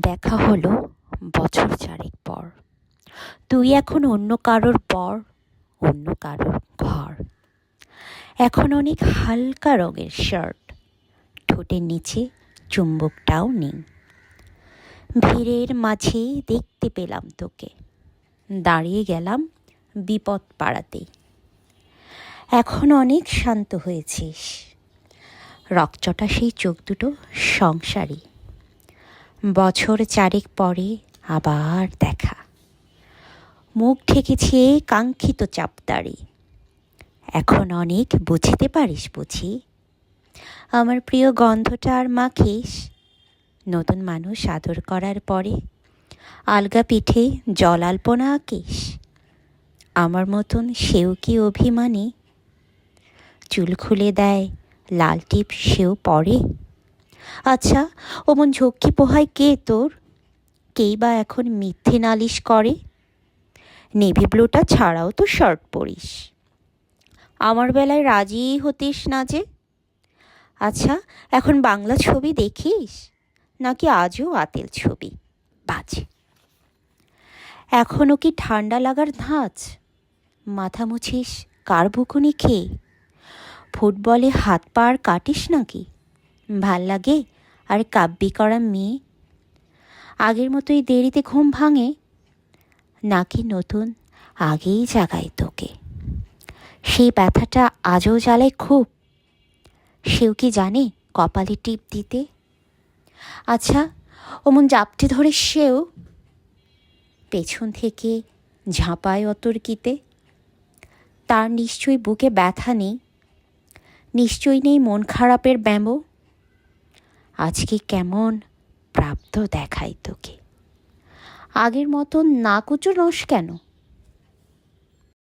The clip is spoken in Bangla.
দেখা হলো বছর চারেক পর। তুই এখন অন্য কারোর পর, অন্য কারোর ঘর। এখন অনেক হালকা রঙের শার্ট, ঠোঁটের নিচে চুম্বকটাও নেই। ভিড়ের মাঝে দেখতে পেলাম তোকে, দাঁড়িয়ে গেলাম বিপদ পাড়াতেই। এখন অনেক শান্ত হয়েছিস, রকচটা সেই চোখ দুটো সংসারী। বছর চারেক পরে আবার দেখা, মুখ ঢেকেছে কাঙ্ক্ষিত চাপদাড়ি। এখন অনেক বুঝতে পারিস বুঝি, আমার প্রিয় গন্ধটা আর মাখিস। নতুন মানুষ আদর করার পরে আলগা পিঠে জল আলপনা আঁকিস। আমার মতন সেও কি অভিমানী, চুল খুলে দেয় লাল টিপ সেও পরে। আচ্ছা, ওমন ঝক্কি পোহায় কে তোর? কেই বা এখন মিথ্যে নালিশ করে? নেভি ব্লুটা ছাড়াও তো শার্ট পরিস, আমার বেলায় রাজি হতিস না যে। আচ্ছা, এখন বাংলা ছবি দেখিস নাকি আজও আতেল ছবি বাজে? এখনও কি ঠান্ডা লাগার ধাঁচ? মাথা মুছিস কার বকুনি খেয়ে? ফুটবলে হাত পা আর কাটিস নাকি? ভাল লাগে আর কাব্যি করা মেয়ে? আগের মতোই দেরিতে ঘুম ভাঙে নাকি নতুন আগেই জাগায় তোকে? সেই ব্যথাটা আজও জ্বালায় খুব, সেও কি জানে কপালে টিপ দিতে? আচ্ছা, ওমন জাপটে ধরে সেও পেছন থেকে ঝাঁপায় অতর্কিতে। তার নিশ্চয়ই বুকে ব্যথা নেই, নিশ্চয়ই নেই মন খারাপের ব্যামো। আজকে কেমন প্রাপ্ত দেখায় তোকে, আগের মতন না কুচোনোস কেন?